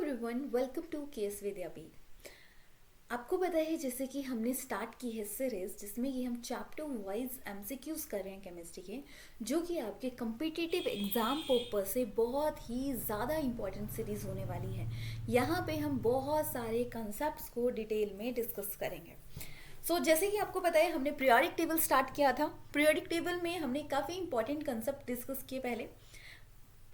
Everyone, welcome to KS विद्यापीठ। आपको पता है जैसे कि हमने स्टार्ट की है सीरीज जिसमें कि हम चैप्टर वाइज एमसीक्यूज कर रहे हैं केमिस्ट्री के, जो कि आपके कम्पिटिटिव एग्जाम पर्पस से बहुत ही ज़्यादा इम्पॉर्टेंट सीरीज होने वाली है। यहाँ पे हम बहुत सारे कंसेप्ट को डिटेल में डिस्कस करेंगे। जैसे कि आपको पता है हमने पीरियोडिक टेबल स्टार्ट किया था। पीरियोडिक टेबल में हमने काफ़ी इंपॉर्टेंट कंसेप्ट डिस्कस किए पहले।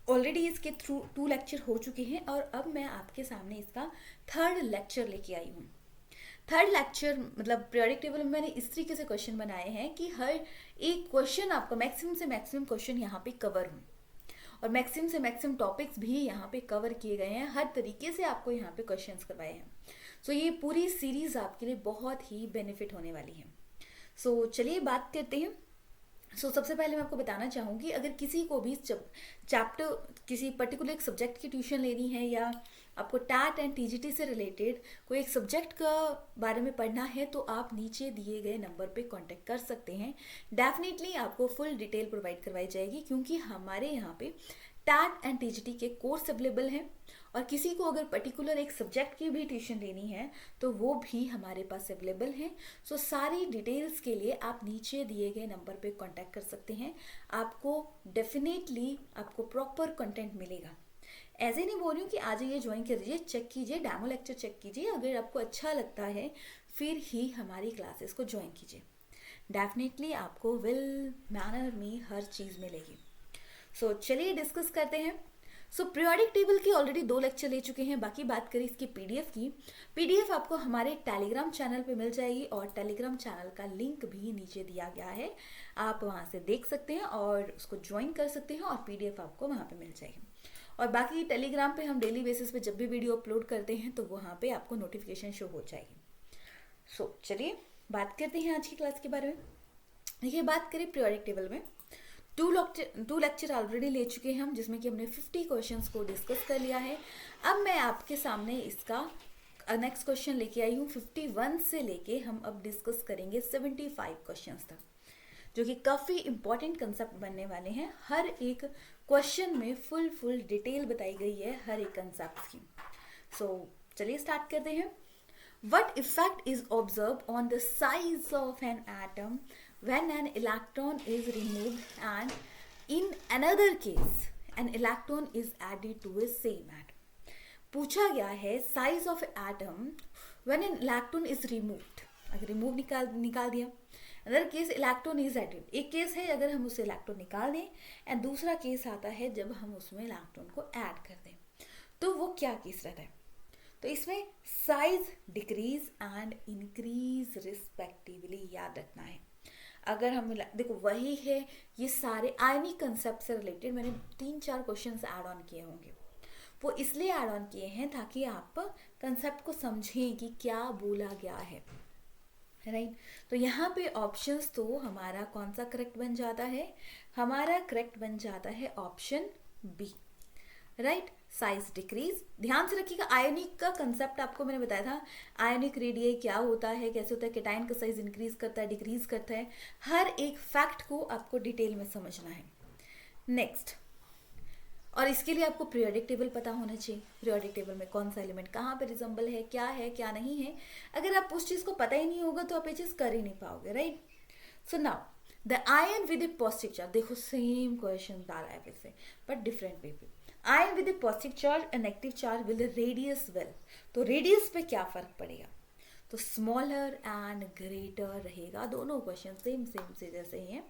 ऑलरेडी इसके थ्रू 2 लेक्चर हो चुके हैं और अब मैं आपके सामने इसका थर्ड लेक्चर लेके आई हूँ। थर्ड लेक्चर मतलब पीरियोडिक टेबल में मैंने इस तरीके से क्वेश्चन बनाए हैं कि हर एक क्वेश्चन आपका मैक्सिमम से मैक्सिमम क्वेश्चन यहाँ पे कवर हो और मैक्सिमम से मैक्सिमम टॉपिक्स भी यहाँ पे कवर किए गए हैं। हर तरीके से आपको यहाँ पे क्वेश्चंस करवाए हैं। ये पूरी सीरीज आपके लिए बहुत ही बेनिफिट होने वाली है। चलिए बात करते हैं। सबसे पहले मैं आपको बताना चाहूँगी, अगर किसी को भी चैप्टर किसी पर्टिकुलर एक सब्जेक्ट की ट्यूशन लेनी है या आपको टैट एंड टीजीटी से रिलेटेड कोई एक सब्जेक्ट का बारे में पढ़ना है तो आप नीचे दिए गए नंबर पे कांटेक्ट कर सकते हैं। डेफिनेटली आपको फुल डिटेल प्रोवाइड करवाई जाएगी क्योंकि हमारे यहाँ पे टैट एंड टीजीटी के कोर्स अवेलेबल हैं और किसी को अगर पर्टिकुलर एक सब्जेक्ट की भी ट्यूशन लेनी है तो वो भी हमारे पास अवेलेबल है। सारी डिटेल्स के लिए आप नीचे दिए गए नंबर पे कांटेक्ट कर सकते हैं। आपको डेफिनेटली आपको प्रॉपर कंटेंट मिलेगा। ऐसे नहीं बोल रही हूँ कि आ जाइए ज्वाइन कर लीजिए, चेक कीजिए, डेमो लेक्चर चेक कीजिए। अगर आपको अच्छा लगता है फिर ही हमारी क्लासेस को ज्वाइन कीजिए। डेफिनेटली आपको वेल मैनर में हर चीज़ मिलेगी। चलिए डिस्कस करते हैं। पीरियोडिक टेबल की ऑलरेडी 2 लेक्चर ले चुके हैं। बाकी बात करें इसकी पीडीएफ की, पीडीएफ आपको हमारे टेलीग्राम चैनल पे मिल जाएगी और टेलीग्राम चैनल का लिंक भी नीचे दिया गया है। आप वहाँ से देख सकते हैं और उसको ज्वाइन कर सकते हैं और पीडीएफ आपको वहाँ पे मिल जाएगी। और बाकी टेलीग्राम पे हम डेली बेसिस पे जब भी वीडियो अपलोड करते हैं तो वहाँ पे आपको नोटिफिकेशन शो हो जाएगी। चलिए बात करते हैं आज की क्लास के बारे में। देखिए, बात करें पीरियोडिक टेबल में 2 लेक्चर ऑलरेडी ले चुके हैं हम, जिसमें कि हमने 50 क्वेश्चंस को डिस्कस कर लिया है। अब मैं आपके सामने इसका नेक्स्ट क्वेश्चन लेके आई हूँ। 51 से लेके हम अब डिस्कस करेंगे 75 क्वेश्चंस तक, जो कि काफ़ी इंपॉर्टेंट कंसेप्ट बनने वाले हैं। हर एक क्वेश्चन में फुल डिटेल बताई गई है हर एक कंसेप्ट की। चलिए स्टार्ट करते हैं। What effect is observed on the size of an atom when an electron is removed and in another case an electron is added to a same atom? पूछा गया है size of atom when an electron is removed। अगर remove निकाल दिया, other case electron is added. एक case है अगर हम उससे इलेक्ट्रॉन निकाल दें एंड दूसरा केस आता है जब हम उसमें इलेक्ट्रॉन को ऐड कर दें। तो वो क्या केस रहता है? तो इसमें size decrease and increase respectively याद रखना है। अगर हम देखो वही है, ये सारे आयनिक कंसेप्ट से रिलेटेड मैंने 3-4 क्वेश्चंस ऐड ऑन किए होंगे। वो इसलिए ऐड ऑन किए हैं ताकि आप कंसेप्ट को समझें कि क्या बोला गया है, राइट। तो यहाँ पे ऑप्शंस तो हमारा कौन सा करेक्ट बन जाता है? हमारा करेक्ट बन जाता है option B, right. Size decrease. ध्यान से रखिएगा, आयनिक का कंसेप्ट आपको मैंने बताया था। आयनिक रेडियई क्या होता है, कैसे होता है, केटाइन का साइज इंक्रीज करता है, डिक्रीज करता है। हर एक फैक्ट को आपको डिटेल में समझना है। नेक्स्ट, और इसके लिए आपको पीरियोडिक टेबल पता होना चाहिए। पीरियोडिक टेबल में कौन सा एलिमेंट कहाँ पे रिजम्बल है, क्या नहीं है। अगर आप उस चीज़ को पता ही नहीं होगा तो आप ये चीज़ कर ही नहीं पाओगे, right. Now the ion with A positive charge, देखो सेम क्वेश्चन डाला है फिर से बट डिफरेंट वे पे। Ion with A positive charge and negative charge with radius well. तो रेडियस पे क्या फर्क पड़ेगा? तो स्मॉलर एंड ग्रेटर रहेगा। दोनों क्वेश्चन सेम से जैसे ही हैं,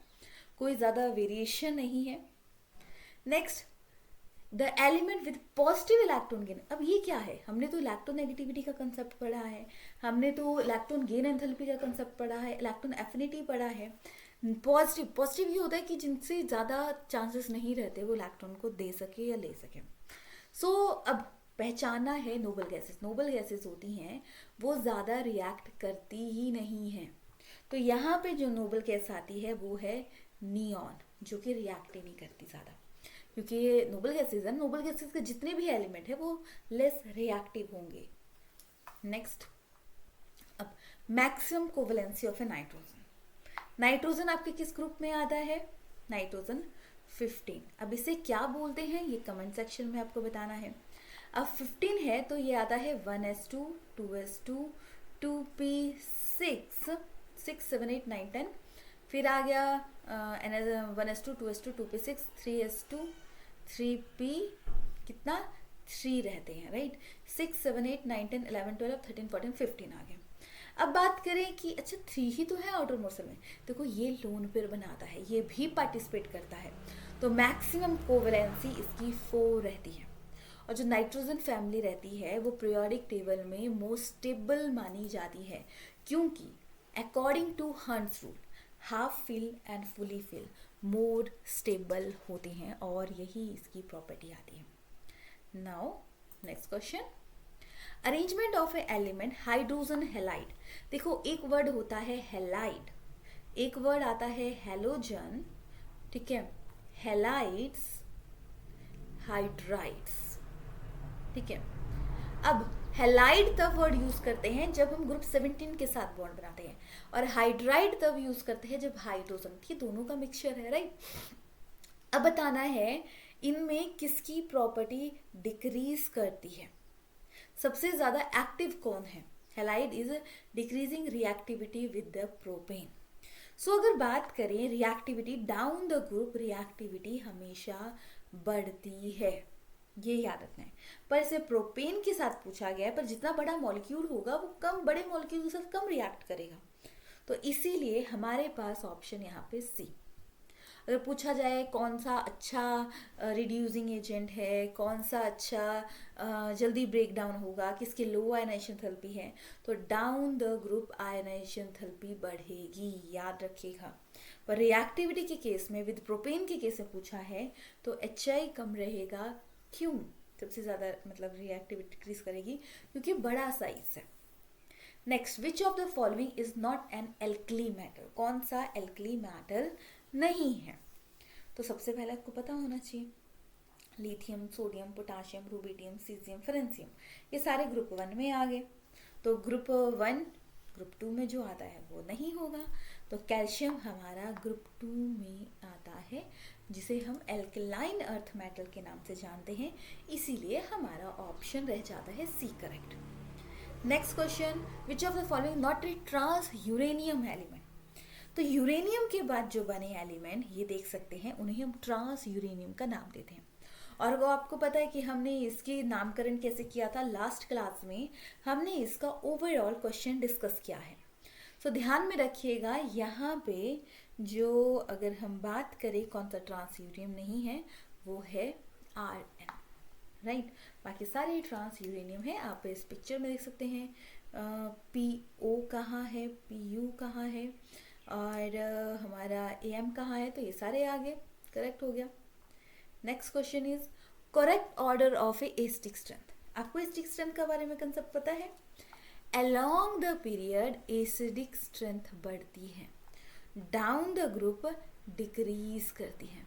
कोई ज़्यादा वेरिएशन नहीं है। Next, the element with positive electron gain. अब ये क्या है? हमने तो इलेक्ट्रॉन नेगेटिविटी का कंसेप्ट पढ़ा है, हमने तो इलेक्ट्रॉन गेन एंथैल्पी का कंसेप्ट पढ़ा है, इलेक्ट्रॉन एफिनिटी पढ़ा है। पॉजिटिव ये होता है कि जिनसे ज़्यादा चांसेस नहीं रहते वो इलेक्ट्रॉन को दे सके या ले सके। अब पहचाना है नोबल गैसेस। नोबल गैसेस होती हैं वो ज़्यादा रिएक्ट करती ही नहीं हैं। तो यहाँ पे जो नोबल गैस आती है वो है नियॉन, जो कि रिएक्ट ही नहीं करती ज़्यादा, क्योंकि ये नोबल गैसेज है। नोबल गैसेज के जितने भी एलिमेंट है वो लेस रिएक्टिव होंगे। नेक्स्ट, अब maximum covalency of A nitrogen. Nitrogen आपके किस ग्रुप में आता है? नाइट्रोजन 15। अब इसे क्या बोलते हैं ये कमेंट सेक्शन में आपको बताना है। अब 15 है तो ये आता है 1s2 2s2 2p6 6 7 8 9 10, फिर आ गया 1s2 2s2 2p6 3s2 3p कितना 3 रहते हैं, राइट। 6 7 8 9 10 11 12 13 14 15 आ गए। अब बात करें कि अच्छा 3 ही तो है आउटर मोर्सल में, देखो ये लोन पेयर बनाता है, ये भी पार्टिसिपेट करता है, तो मैक्सिमम कोवैलेंसी इसकी 4 रहती है। और जो नाइट्रोजन फैमिली रहती है वो पीरियोडिक टेबल में मोस्ट स्टेबल मानी जाती है, क्योंकि according to Hund's rule half fill and fully fill more stable होते हैं, और यही इसकी प्रॉपर्टी आती है। Now next question, arrangement of a element hydrogen halide. देखो एक वर्ड होता है हैलाइड, एक वर्ड आता है हैलोजन, ठीक है, हैलाइड्स हाइड्राइड्स, ठीक है। अब हैलाइड तब वर्ड यूज करते हैं जब हम ग्रुप 17 के साथ बॉन्ड बनाते हैं, और हाइड्राइड तब यूज करते हैं जब हाइड्रोजन, ये दोनों का मिक्सचर है, राइट। अब बताना है इनमें किसकी प्रॉपर्टी डिक्रीज करती है, सबसे ज्यादा एक्टिव कौन है। Halide is decreasing reactivity with the propane. So अगर बात करें reactivity down the group, reactivity हमेशा बढ़ती है, ये याद रखना है। पर इसे प्रोपेन के साथ पूछा गया है, पर जितना बड़ा मॉलिक्यूल होगा वो कम बड़े मॉलिक्यूल के साथ कम रिएक्ट करेगा, तो इसीलिए हमारे पास ऑप्शन यहाँ पे सी। अगर पूछा जाए कौन सा अच्छा रिड्यूसिंग एजेंट है, कौन सा अच्छा जल्दी ब्रेक डाउन होगा, किसके लो आयनाइजेशन थेरेपी है, तो down the group ionization enthalpy बढ़ेगी, याद रखिएगा। पर रिएक्टिविटी के केस में विद प्रोपेन के केस में पूछा है तो HI कम रहेगा, क्यों, सबसे ज्यादा मतलब रिएक्टिविटी डिक्रीज करेगी क्योंकि बड़ा साइज है। Next, which of the following is not an alkali metal, कौन सा एल्कली मेटल नहीं है। तो सबसे पहले आपको पता होना चाहिए lithium, sodium, potassium, rubidium, caesium, francium, ये सारे ग्रुप 1 में आ गए, तो ग्रुप 1 ग्रुप 2 में जो आता है वो नहीं होगा, तो कैल्शियम हमारा ग्रुप 2 में आता है, जिसे हम एल्कलाइन अर्थ मेटल के नाम से जानते हैं, इसीलिए हमारा ऑप्शन रह जाता है C correct. Next question, which of the following not a transuranium element. तो यूरेनियम के बाद जो बने एलिमेंट ये देख सकते हैं, उन्हें हम ट्रांस यूरेनियम का नाम देते हैं। और वो आपको पता है कि हमने इसकी नामकरण कैसे किया था, लास्ट क्लास में हमने इसका ओवरऑल क्वेश्चन डिस्कस किया है। सो ध्यान में रखिएगा, यहाँ पे जो अगर हम बात करें कौन सा ट्रांस यूरेनियम नहीं है वो है Rn, राइट। बाकी सारे ट्रांस यूरेनियम है, आप इस पिक्चर में देख सकते हैं। PO कहाँ है, PU कहाँ है, और हमारा AM कहाँ है, तो ये सारे आगे करेक्ट हो गया। Next question is correct order of A acidic strength. आपको एसिडिक स्ट्रेंथ के बारे में कंसेप्ट पता है, along the period acidic strength बढ़ती है, डाउन द ग्रुप डिक्रीज करती है।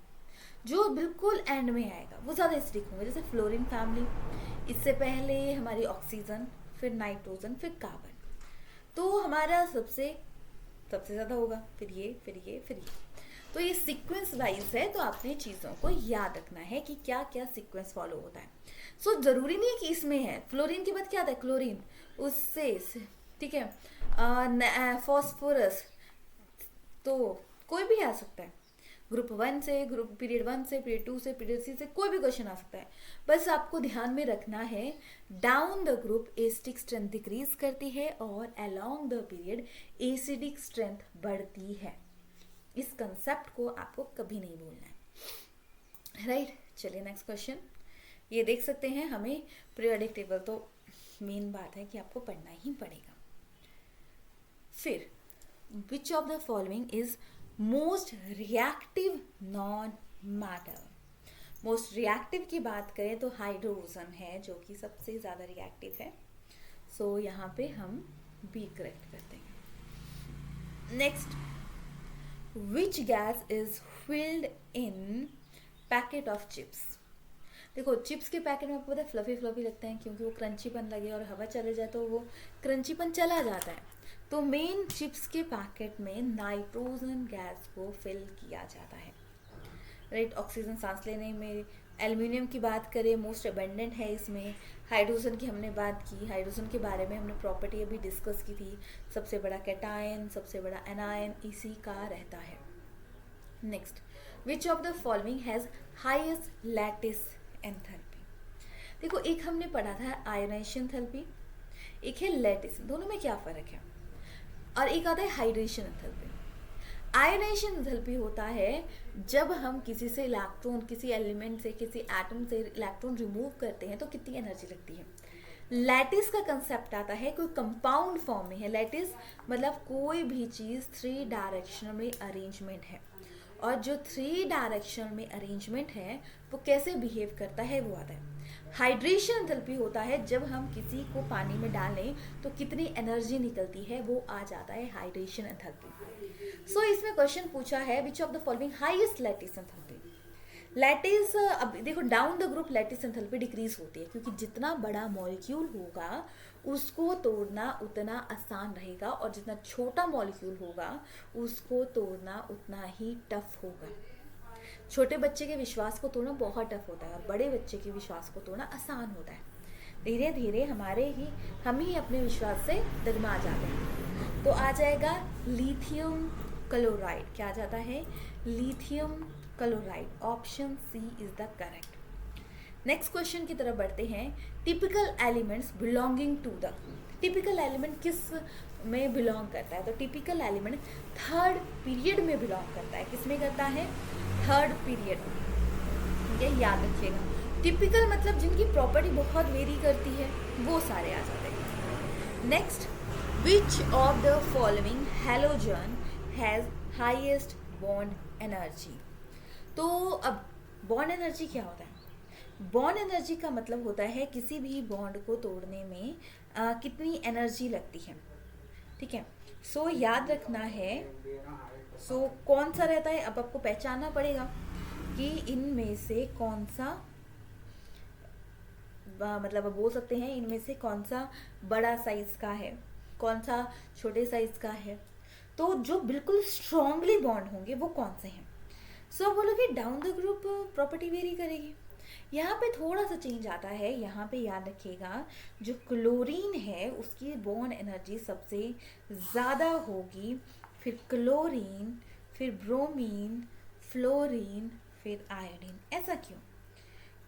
जो बिल्कुल एंड में आएगा वो ज़्यादा एसिडिक होंगे, जैसे फ्लोरीन फैमिली, इससे पहले हमारी ऑक्सीजन, फिर नाइट्रोजन, फिर कार्बन, तो हमारा सबसे ज़्यादा होगा, फिर ये फिर ये फिर ये, तो ये सीक्वेंस वाइज है, तो आपने चीज़ों को याद रखना है कि क्या क्या सीक्वेंस फॉलो होता है। सो ज़रूरी नहीं है कि इसमें है, फ्लोरीन के बाद क्या आता है, क्लोरीन, उससे, ठीक है, फॉस्फोरस, तो कोई भी आ सकता है, ग्रुप 1 से, ग्रुप पीरियड 1 से, पीरियड 2 से, पीरियड 3 से, कोई भी क्वेश्चन आ सकता है। बस आपको ध्यान में रखना है down the group acidic strength decrease करती है और along the period acidic strength बढ़ती है। इस कंसेप्ट को आपको कभी नहीं भूलना है, राइट। चलिए नेक्स्ट क्वेश्चन, ये देख सकते हैं, हमें पीरियोडिक टेबल तो मेन बात है कि आपको पढ़ना ही पड़ेगा। फिर विच of the following is most reactive non matter. Most reactive की बात करें तो हाइड्रोजन है जो कि सबसे ज़्यादा रिएक्टिव है, सो यहाँ पे हम बी करेक्ट करते हैं। Next, which gas is filled in packet of chips. देखो चिप्स के पैकेट में आपको पता है फ्लफी फ्लफी लगते हैं, क्योंकि वो क्रंचीपन लगे और हवा चले जाए तो वो क्रंचीपन चला जाता है, तो मेन चिप्स के पैकेट में नाइट्रोजन गैस को फिल किया जाता है, राइट। ऑक्सीजन सांस लेने में एल्युमिनियम की बात करें मोस्ट अबेंडेंट है इसमें। हाइड्रोजन की हमने बात की, हाइड्रोजन के बारे में हमने प्रॉपर्टी अभी डिस्कस की थी, सबसे बड़ा कैटायन, सबसे बड़ा एनायन इसी का रहता है। Next, which of the following has highest lattice enthalpy. देखो एक हमने पढ़ा था आयोनाइजेशन एंथैल्पी, एक है लैटिस, दोनों में क्या फ़र्क है, और एक आता है हाइड्रेशन एंथैल्पी। आयोनाइजेशन एंथैल्पी होता है जब हम किसी से इलेक्ट्रॉन, किसी एलिमेंट से, किसी एटम से इलेक्ट्रॉन रिमूव करते हैं तो कितनी एनर्जी लगती है। लैटिस का कंसेप्ट आता है कोई कंपाउंड फॉर्म में है। लैटिस मतलब कोई भी चीज़ 3 डायरेक्शन में अरेंजमेंट है, और जो 3 डायरेक्शन में अरेंजमेंट है वो कैसे बिहेव करता है वो आता है। हाइड्रेशन एंथैल्पी होता है जब हम किसी को पानी में डालें तो कितनी एनर्जी निकलती है, वो आ जाता है हाइड्रेशन एंथैल्पी। सो इसमें क्वेश्चन पूछा है विच of the following highest lattice enthalpy. Lattice, अब देखो down the group lattice enthalpy decrease होती है, क्योंकि जितना बड़ा मॉलिक्यूल होगा उसको तोड़ना उतना आसान रहेगा, और जितना छोटा मॉलिक्यूल होगा उसको तोड़ना उतना ही टफ होगा। छोटे बच्चे के विश्वास को तोड़ना बहुत टफ होता है, और बड़े बच्चे के विश्वास को तोड़ना आसान होता है। धीरे धीरे हम ही अपने विश्वास से डगमा जाते हैं। तो आ जाएगा लिथियम क्लोराइड, क्या आ जाता है, lithium chloride. Option C is the correct. Next question की तरफ बढ़ते हैं। Typical elements belonging to the, typical element किस में बिलोंग करता है, तो टिपिकल एलिमेंट थर्ड पीरियड में बिलोंग करता है। किस में करता है, थर्ड पीरियड। ठीक है, याद रखिएगा। टिपिकल मतलब जिनकी प्रॉपर्टी बहुत वेरी करती है वो सारे आ जाते हैं। Next, which of the following halogen has highest bond energy. तो अब बॉन्ड एनर्जी क्या होता है, बॉन्ड एनर्जी का मतलब होता है किसी भी बॉन्ड को तोड़ने में कितनी एनर्जी लगती है। ठीक है, सो याद रखना है। सो कौन सा रहता है, अब आपको पहचानना पड़ेगा कि इनमें से कौन सा, मतलब अब बोल सकते हैं इनमें से कौन सा बड़ा साइज का है, कौन सा छोटे साइज का है। तो जो बिल्कुल स्ट्रांगली बॉन्ड होंगे वो कौन से हैं। सो बोलोगे down the group property very करेगी। यहाँ पे थोड़ा सा चेंज आता है। यहाँ पे याद रखिएगा जो क्लोरीन है उसकी बॉन्ड एनर्जी सबसे ज़्यादा होगी, फिर क्लोरीन, फिर ब्रोमीन, फ्लोरीन, फिर आयोडीन। ऐसा क्यों,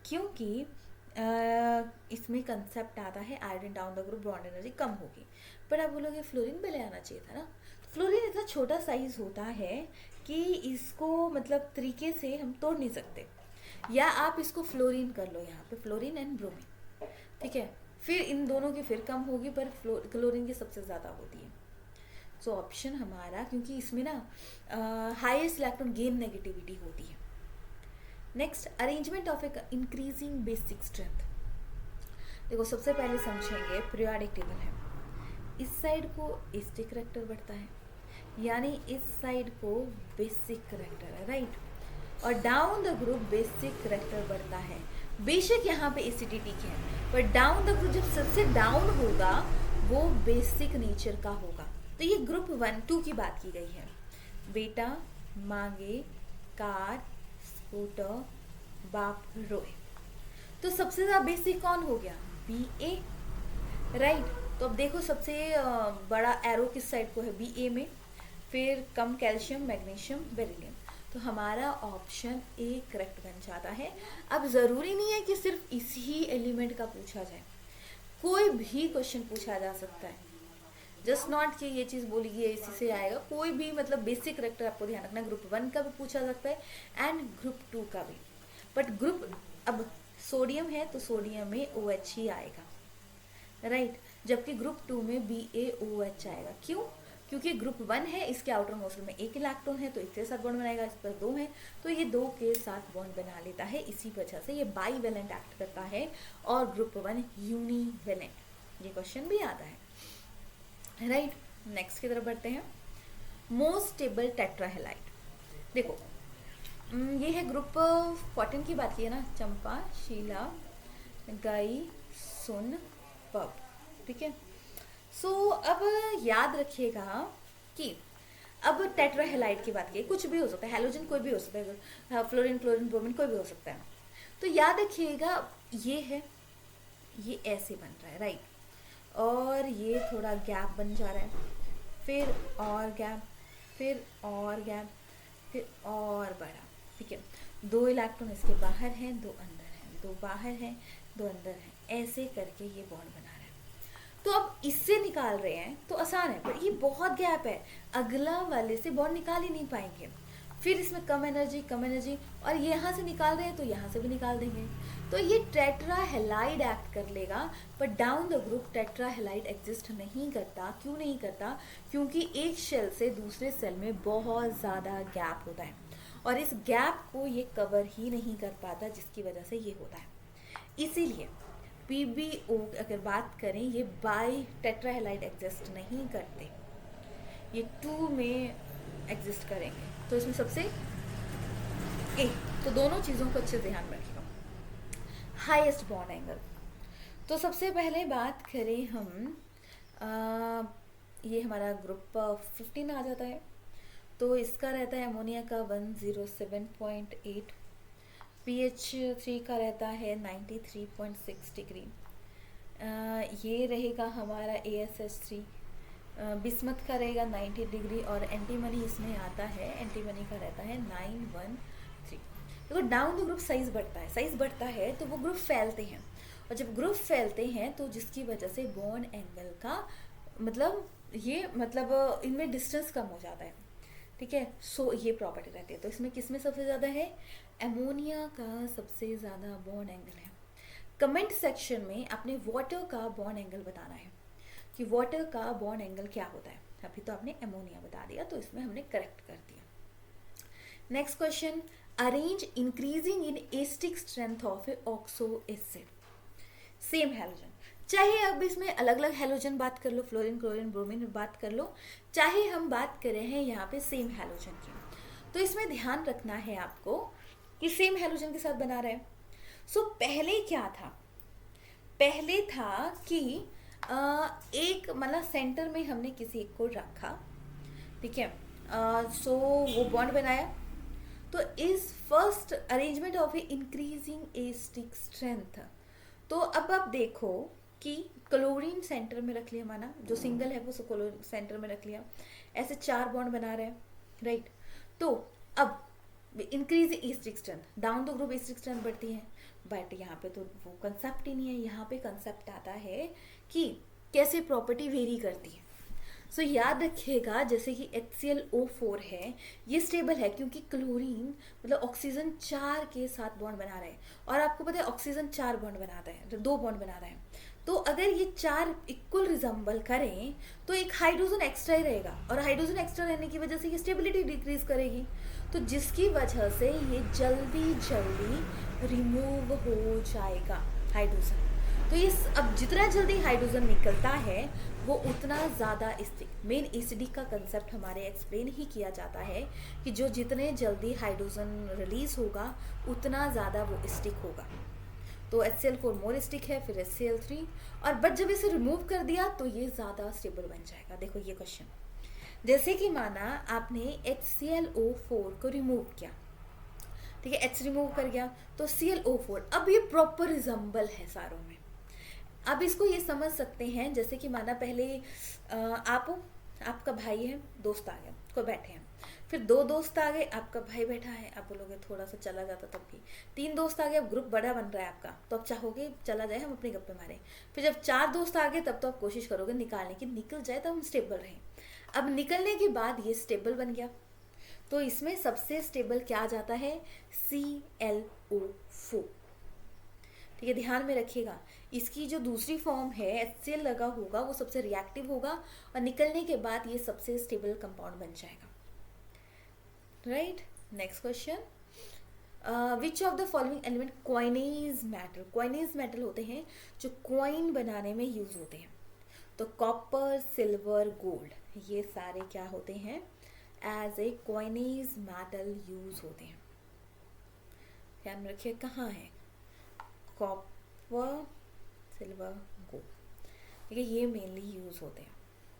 क्योंकि इसमें कंसेप्ट आता है iodine down the group bond energy कम होगी। पर आप बोलोगे फ्लोरीन पहले आना चाहिए था ना। फ्लोरीन इतना छोटा साइज होता है कि इसको मतलब तरीके से हम तोड़ नहीं सकते, या आप इसको फ्लोरीन कर लो, यहाँ पे फ्लोरीन एंड ब्रोमीन। ठीक है, फिर इन दोनों की फिर कम होगी, पर क्लोरीन की सबसे ज़्यादा होती है। सो ऑप्शन हमारा, क्योंकि इसमें ना हाईएस्ट इलेक्ट्रॉन गेन नेगेटिविटी होती है। Next, arrangement of A increasing basic strength. देखो सबसे पहले समझेंगे पीरियोडिक टेबल है, इस साइड को एसिडिक करैक्टर बढ़ता है, यानी इस साइड को बेसिक करैक्टर है, राइट। और down the group basic character बढ़ता है। बेशक यहाँ पे एसिडिटी है, पर डाउन द ग्रुप जब सबसे डाउन होगा वो बेसिक नेचर का होगा। तो ये ग्रुप 1, 2 की बात की गई है। बेटा, मांगे, कार, स्कूटर, बाप, रोए। तो सबसे ज़्यादा बेसिक कौन हो गया, BA, राइट। तो अब देखो सबसे बड़ा एरो किस साइड को है, BA में, फिर कम कैल्शियम, मैग्नीशियम, बेरिलियम। तो हमारा ऑप्शन ए करेक्ट बन जाता है। अब ज़रूरी नहीं है कि सिर्फ इसी एलिमेंट का पूछा जाए, कोई भी क्वेश्चन पूछा जा सकता है। जस्ट नॉट कि ये चीज़ बोली गई इसी से आएगा, कोई भी मतलब बेसिक करेक्टर आपको ध्यान रखना, ग्रुप 1 का भी पूछा सकता है एंड ग्रुप 2 का भी। बट ग्रुप, अब सोडियम है तो सोडियम में OH ही आएगा, राइट। जबकि ग्रुप 2 में BaOH आएगा। क्यों, क्योंकि ग्रुप 1 है, इसके आउटर मोस्ट में 1 इलेक्ट्रॉन है तो इसके साथ बॉन्ड बनाएगा, इस पर 2 है तो ये 2 के साथ बॉन्ड बना लेता है। इसी वजह से ये बाईवेलेंट एक्ट करता है, और ग्रुप 1 यूनिवेलेंट। ये क्वेश्चन भी आता है, राइट। नेक्स्ट की तरफ बढ़ते हैं। Most stable tetrahalide. देखो ये है ग्रुप 14 की बात की है ना, चंपा, शीला, गई, सुन, पब। ठीक है, सो अब याद रखिएगा कि अब टेट्राहेलाइड की बात की, कुछ भी हो सकता है, हैलोजन कोई भी हो सकता है, फ्लोरीन, क्लोरीन, ब्रोमीन कोई भी हो सकता है। तो याद रखिएगा ये है, ये ऐसे बन रहा है, राइट, और ये थोड़ा गैप बन जा रहा है, फिर और गैप, फिर और गैप, फिर और बड़ा, ठीक है। 2 इलेक्ट्रॉन इसके बाहर हैं, 2 अंदर हैं, 2 बाहर हैं, 2 अंदर हैं, ऐसे करके ये बॉन्ड बना रहा है। तो अब इससे निकाल रहे हैं तो आसान है, पर ये बहुत गैप है, अगला वाले से बॉन्ड निकाल ही नहीं पाएंगे। फिर इसमें कम एनर्जी, और ये यहाँ से निकाल रहे हैं तो यहाँ से भी निकाल देंगे, तो ये टेट्रा हेलाइड एक्ट कर लेगा। पर down the group tetra halide exist नहीं करता। क्यों नहीं करता? क्योंकि एक शेल से दूसरे सेल में बहुत ज़्यादा गैप होता है, और इस गैप को ये कवर ही नहीं कर पाता, जिसकी वजह से ये होता है। इसीलिए PbO अगर बात करें, ये बाई टेट्रा हेलाइड एग्जिस्ट नहीं करते, ये 2 में एग्जिस्ट करेंगे। तो इसमें सबसे ए, तो दोनों चीज़ों को अच्छे ध्यान में रखिएगा। हाईएस्ट बॉन्ड एंगल, तो सबसे पहले बात करें हम, ये हमारा ग्रुप 15 आ जाता है, तो इसका रहता है अमोनिया का 107.8, pH 3 का रहता है 93.6 डिग्री। ये रहेगा हमारा ASH3, बिस्मथ का रहेगा 90 डिग्री, और एंटीमनी इसमें आता है, एंटीमनी का रहता है 913। देखो डाउन द ग्रुप साइज बढ़ता है तो वो ग्रुप फैलते हैं, और जब ग्रुप फैलते हैं तो जिसकी वजह से बॉन्ड एंगल का मतलब इनमें डिस्टेंस कम हो जाता है, ठीक है। सो ये प्रॉपर्टी रहती है। तो इसमें किसमें सबसे ज़्यादा है? एमोनिया का सबसे ज़्यादा बॉन्ड एंगल है। कमेंट सेक्शन में आपने वाटर का बॉन्ड एंगल बताना है कि वाटर का बॉन्ड एंगल क्या होता है। अभी तो आपने एमोनिया बता दिया, तो इसमें हमने करेक्ट कर दिया। Next question, arrange increasing in asterisk strength of A oxo acid, same halogen. चाहे अब इसमें अलग अलग हैलोजन बात कर लो, फ्लोरीन, क्लोरीन, ब्रोमीन बात कर लो, चाहे हम बात कर रहे हैं यहाँ पे सेम हैलोजन की, तो इसमें ध्यान रखना है आपको कि सेम हैलोजन के साथ बना रहे हैं। सो पहले क्या था? पहले था कि एक मतलब सेंटर में हमने किसी एक को रखा, ठीक है। सो वो बॉन्ड बनाया, तो इस first arrangement of A increasing asterisk strength. तो अब आप देखो कि क्लोरीन सेंटर में रख लिया, माना जो सिंगल है वो क्लोरीन सेंटर में रख लिया, ऐसे 4 बॉन्ड बना रहे हैं, राइट। तो अब increase asterisk strength, down the group asterisk strength बढ़ती है, बट यहाँ पे तो वो कंसेप्ट ही नहीं है। यहाँ पे कंसेप्ट आता है कि कैसे प्रॉपर्टी वेरी करती है। सो याद रखिएगा, जैसे कि HClO4 है, ये स्टेबल है क्योंकि क्लोरीन मतलब ऑक्सीजन 4 के साथ बॉन्ड बना रहा है, और आपको पता है ऑक्सीजन 4 बॉन्ड बनाता है, 2 बॉन्ड बना रहा है। तो अगर ये 4 इक्वल रिजम्बल करें तो एक हाइड्रोजन एक्स्ट्रा ही रहेगा, और हाइड्रोजन एक्स्ट्रा रहने की वजह से ये स्टेबिलिटी डिक्रीज करेगी, तो जिसकी वजह से ये जल्दी रिमूव हो जाएगा हाइड्रोजन। तो ये अब जितना जल्दी हाइड्रोजन निकलता है वो उतना ज़्यादा स्टिक, मेन एसिडिक का कंसेप्ट हमारे एक्सप्लेन ही किया जाता है कि जो जितने जल्दी हाइड्रोजन रिलीज होगा उतना ज़्यादा वो स्टिक होगा। तो HCl4 मोर स्टिक है, फिर HCl3, और बट जब इसे रिमूव कर दिया तो ये ज़्यादा स्टेबल बन जाएगा। देखो ये क्वेश्चन, जैसे कि माना आपने HClO4 को रिमूव किया, ठीक है, H रिमूव कर गया तो ClO4, अब ये प्रॉपर रिजम्बल है सारों में। अब इसको ये समझ सकते हैं, जैसे कि माना पहले आपका भाई है, दोस्त आ गया, कोई बैठे हैं, फिर 2 दोस्त आ गए, आपका भाई बैठा है, आप बोलोगे थोड़ा सा चला जाता, तब भी 3 दोस्त आ गए, अब ग्रुप बड़ा बन रहा है आपका, तो आप चाहोगे चला जाए, हम अपने गप्पे मारें। फिर जब 4 दोस्त आ गए तब तो आप कोशिश करोगे निकालने की, निकल जाए तो हम स्टेबल रहें। अब निकलने के बाद ये स्टेबल बन गया, तो इसमें सबसे स्टेबल क्या आ जाता है? ClO4, ठीक है, ध्यान में रखिएगा। इसकी जो दूसरी फॉर्म है HCl लगा होगा वो सबसे रिएक्टिव होगा, और निकलने के बाद ये सबसे स्टेबल कंपाउंड बन जाएगा, right. Next question, which of the following element coinage metal, coinage metal होते हैं जो क्वाइन बनाने में यूज होते हैं। तो कॉपर, सिल्वर, गोल्ड, ये सारे क्या होते हैं? As a coinage metal use होते हैं। ध्यान में रखिए कहाँ है? कॉपर, सिल्वर, गोल्ड, ठीक है, ये मेनली यूज होते हैं।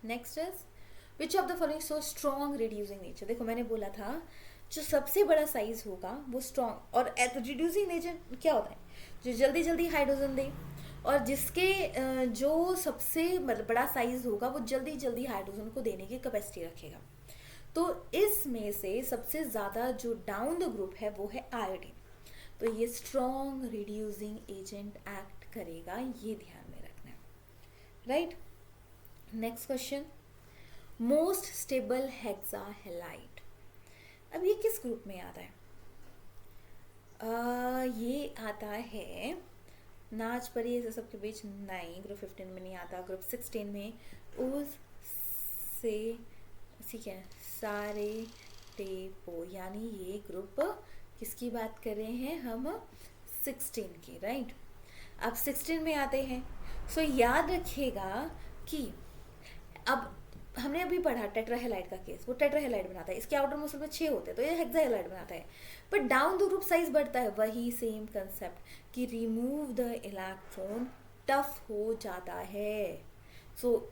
Next is which of the following so strong reducing nature. देखो मैंने बोला था जो सबसे बड़ा साइज होगा वो स्ट्रॉन्ग, और रिड्यूसिंग एजेंट क्या होता है, जो जल्दी जल्दी हाइड्रोजन दे, और जिसके जो सबसे बड़ा साइज होगा वो जल्दी जल्दी हाइड्रोजन को देने की कैपेसिटी रखेगा। तो इसमें से सबसे ज़्यादा जो डाउन द ग्रुप है वो है आयोडीन। तो ये स्ट्रॉन्ग रिड्यूसिंग एजेंट एक्ट करेगा, ये ध्यान में रखना है, right. Next question, most stable hexa halide. अब ये किस ग्रुप में आता है? ये आता है नाच परी ऐसे सबके बीच, नहीं, ग्रुप 15 में नहीं आता, ग्रुप 16 में उस से ठीक है सारे टेपो, यानी ये ग्रुप किसकी बात कर रहे हैं हम? 16 की, राइट। अब 16 में आते हैं। सो याद रखिएगा कि अब हमने अभी पढ़ा टेट्राहेलाइड का केस, वो टेट्राहेलाइड बनाता है, इसके आउटर मोस्ट में 6 होते हैं, तो ये हेक्साहेलाइड बनाता है। But down the group size बढ़ता है, वही सेम कंसेप्ट कि रिमूव द इलेक्ट्रॉन टफ हो जाता है।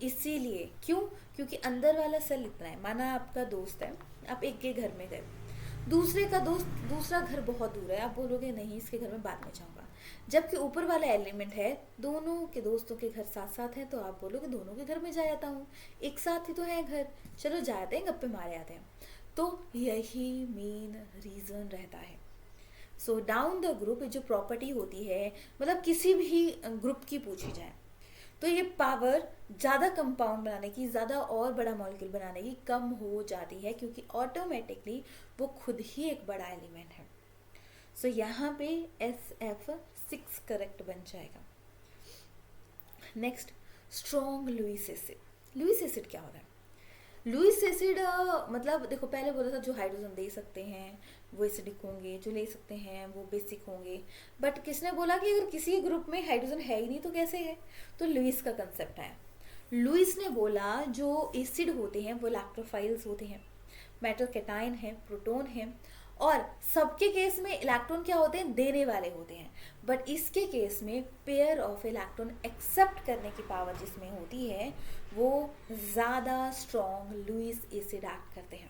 इसीलिए क्यों? क्योंकि अंदर वाला सेल इतना है, माना आपका दोस्त है, आप एक के घर में गए, दूसरे का दोस्त दूसरा घर बहुत दूर है, आप बोलोगे नहीं इसके घर में बाद में जाऊंगा, जबकि ऊपर वाला एलिमेंट है दोनों के दोस्तों के घर साथ साथ हैं, तो आप बोलोगे दोनों के घर में जा आता हूँ, एक साथ ही तो है घर, चलो जाते हैं गप्पे मारे आते हैं। तो यही मेन रीज़न रहता है। सो डाउन द ग्रुप जो प्रॉपर्टी होती है, मतलब किसी भी ग्रुप की पूछी जाए तो ये पावर ज़्यादा कंपाउंड बनाने की, ज़्यादा और बड़ा मॉलिक्यूल बनाने की कम हो जाती है, क्योंकि ऑटोमेटिकली वो खुद ही एक बड़ा एलिमेंट है। सो यहाँ पे SF6 करेक्ट बन जाएगा। Next, strong Lewis acid. Lewis acid क्या होता है? लुईस एसिड मतलब देखो, पहले बोला था जो हाइड्रोजन दे सकते हैं वो एसिडिक होंगे, जो ले सकते हैं वो बेसिक होंगे। बट किसने बोला कि अगर किसी ग्रुप में हाइड्रोजन है ही नहीं तो कैसे है? तो लुईस का कंसेप्ट है। लुईस ने बोला जो एसिड होते हैं वो इलेक्ट्रोफाइल्स होते हैं, मेटल कैटायन है, प्रोटॉन है, और सबके केस में इलेक्ट्रॉन क्या होते हैं? देने वाले होते हैं। बट इसके केस में पेयर ऑफ इलेक्ट्रॉन एक्सेप्ट करने की पावर जिसमें होती है वो ज़्यादा स्ट्रॉन्ग लुईस एसिड एक्ट करते हैं,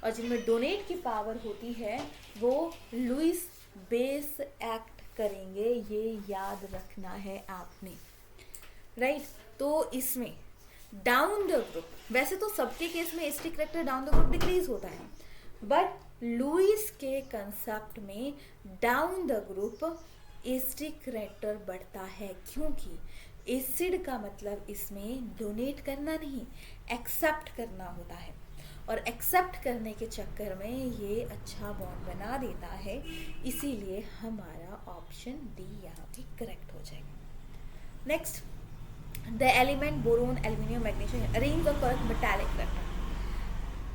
और जिनमें डोनेट की पावर होती है वो लुईस बेस एक्ट करेंगे। ये याद रखना है आपने, राइट। तो इसमें डाउन द ग्रुप, वैसे तो सबके केस में acidic character down the group decrease होता है, बट लुईस के कंसेप्ट में down the group acidic character बढ़ता है, क्योंकि एसिड का मतलब इसमें डोनेट करना नहीं, एक्सेप्ट करना होता है, और एक्सेप्ट करने के चक्कर में ये अच्छा बॉन्ड बना देता है। इसीलिए हमारा ऑप्शन डी यहाँ पे करेक्ट हो जाएगा। Next, the element boron, aluminium, magnesium arrange the correct metallic character.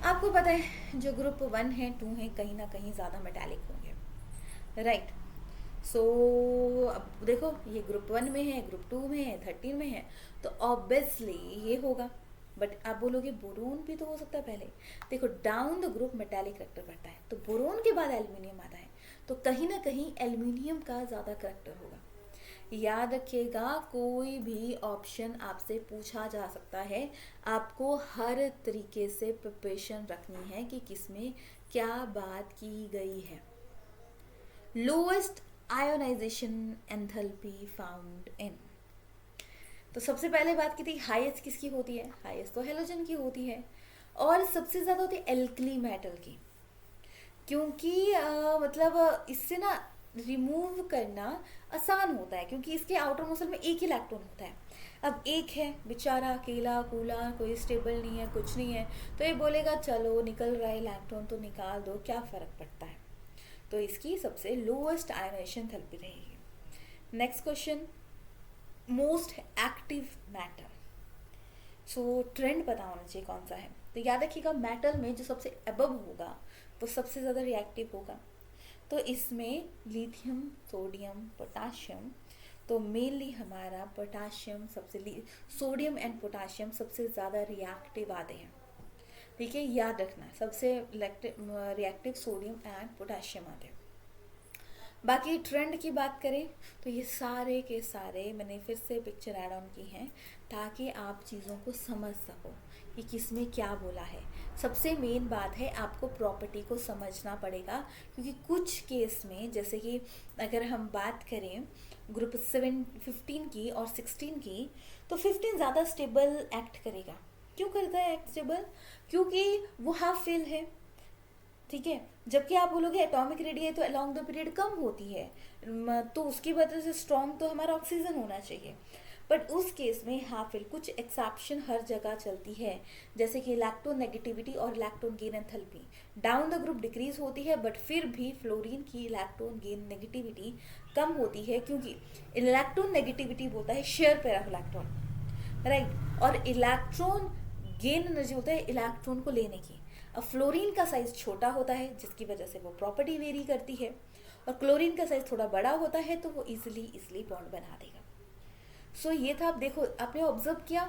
आपको पता है जो ग्रुप 1 है 2 है कहीं ना कहीं ज़्यादा मेटालिक होंगे, राइट। सो अब देखो ये ग्रुप 1 में है, ग्रुप 2 में है, 13 में है, तो ऑब्वियसली ये होगा। बट आप बोलोगे बोरोन भी तो हो सकता है पहले। देखो down the group metallic character बढ़ता है, तो बोरोन के बाद एल्यूमिनियम आता है, तो कहीं ना कहीं एल्यूमिनियम का ज़्यादा करैक्टर होगा। याद रखिएगा, कोई भी ऑप्शन आपसे पूछा जा सकता है, आपको हर तरीके से प्रिपरेशन रखनी है कि किसमें क्या बात की गई है। Lowest ionisation enthalpy found in, तो सबसे पहले बात की थी हाईएस्ट किसकी होती है? हाईएस्ट तो हेलोजन की होती है, और सबसे ज़्यादा होती है एल्कली मेटल की, क्योंकि मतलब इससे ना रिमूव करना आसान होता है, क्योंकि इसके आउटर मोसल में एक ही इलेक्ट्रॉन होता है। अब एक है बेचारा अकेला कूला, कोई स्टेबल नहीं है, कुछ नहीं है, तो ये बोलेगा चलो निकल रहा है इलेक्ट्रॉन तो निकाल दो, क्या फ़र्क पड़ता है। तो इसकी सबसे लोएस्ट आयोनाइजेशन एंथैल्पी रहेगी। Next question, most active matter. सो ट्रेंड पता होना चाहिए कौन सा है। तो याद रखिएगा, मेटल में जो सबसे अबव होगा वो सबसे ज़्यादा रिएक्टिव होगा। तो इसमें लिथियम, सोडियम, पोटाशियम, तो मेनली हमारा पोटाशियम सबसे, सोडियम एंड पोटाशियम सबसे ज़्यादा रिएक्टिव आते हैं, ठीक है, याद रखना सबसे रिएक्टिव सोडियम एंड पोटाशियम आते हैं। बाकी ट्रेंड की बात करें तो ये सारे के सारे मैंने फिर से पिक्चर ऐड ऑन की हैं ताकि आप चीज़ों को समझ सको कि किसमें क्या बोला है। सबसे मेन बात है आपको प्रॉपर्टी को समझना पड़ेगा, क्योंकि कुछ केस में जैसे कि अगर हम बात करें ग्रुप 15 की और 16 की, तो 15 ज़्यादा स्टेबल एक्ट करेगा। क्यों करता है एक्ट स्टेबल? क्योंकि वो हाफ फेल है, ठीक है। जबकि आप बोलोगे एटॉमिक रेडियस तो अलोंग द पीरियड कम होती है, तो उसकी वजह से स्ट्रॉन्ग तो हमारा ऑक्सीजन होना चाहिए। बट उस केस में हाफ फिल कुछ एक्सेप्शन हर जगह चलती है, जैसे कि इलेक्ट्रॉन नेगेटिविटी और electron gain enthalpy down the group decrease होती है, बट फिर भी फ्लोरीन की इलेक्ट्रॉन गेन नेगेटिविटी कम होती है, क्योंकि इलेक्ट्रॉन नेगेटिविटी बोलता है share pair of electron, right, और इलेक्ट्रॉन गेन एनर्जी होता है इलेक्ट्रॉन को लेने की। अब फ्लोरीन का साइज छोटा होता है जिसकी वजह से वो प्रॉपर्टी वेरी करती है, और क्लोरीन का साइज थोड़ा बड़ा होता है तो वो इजिली बॉन्ड बना देगा। सो ये था। आप देखो, आपने ऑब्जर्व किया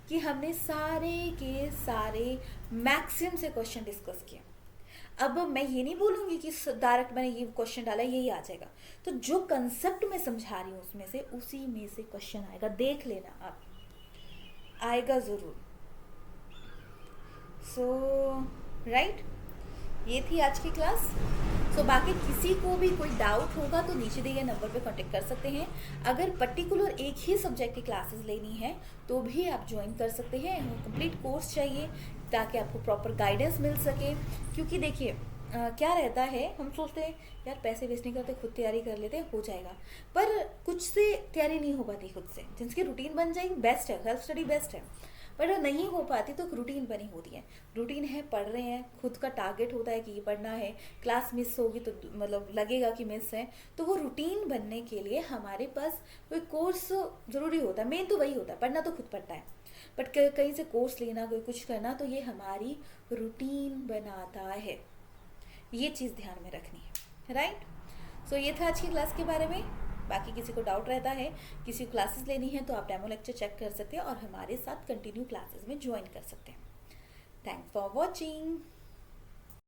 कि हमने सारे के सारे मैक्सिमम से क्वेश्चन डिस्कस किया। अब मैं ये नहीं बोलूँगी कि डायरेक्ट मैंने ये क्वेश्चन डाला यही आ जाएगा, तो जो कंसेप्ट मैं समझा रही हूँ उसमें से उसी में से क्वेश्चन आएगा, देख लेना आप, आएगा ज़रूर। सो राइट, ये थी आज की क्लास। सो बाकी किसी को भी कोई डाउट होगा तो नीचे दिए गए नंबर पे कांटेक्ट कर सकते हैं। अगर पर्टिकुलर एक ही सब्जेक्ट की क्लासेस लेनी है तो भी आप ज्वाइन कर सकते हैं। कंप्लीट कोर्स चाहिए ताकि आपको प्रॉपर गाइडेंस मिल सके, क्योंकि देखिए क्या रहता है, हम सोचते हैं यार पैसे वेस्ट नहीं करते, खुद तैयारी कर लेते हैं हो जाएगा, पर कुछ से तैयारी नहीं हो पाती खुद से। जिनकी रूटीन बन जाएगी बेस्ट है, सेल्फ स्टडी बेस्ट है, पर नहीं हो पाती तो रूटीन बनी होती है। रूटीन है, पढ़ रहे हैं, खुद का टारगेट होता है कि ये पढ़ना है, क्लास मिस होगी तो मतलब लगेगा कि मिस है, तो वो रूटीन बनने के लिए हमारे पास कोई कोर्स ज़रूरी होता है। मेन तो वही होता है, पढ़ना तो खुद पढ़ता है, बट कहीं से कोर्स लेना, कोई कुछ करना, तो ये हमारी रूटीन बनाता है। ये चीज़ ध्यान में रखनी है, राइट। सो ये था आज की क्लास के बारे में। बाकी किसी को डाउट रहता है, किसी को क्लासेस लेनी है, तो आप डेमो लेक्चर चेक कर सकते हैं और हमारे साथ कंटिन्यू क्लासेस में ज्वाइन कर सकते हैं। Thanks for watching.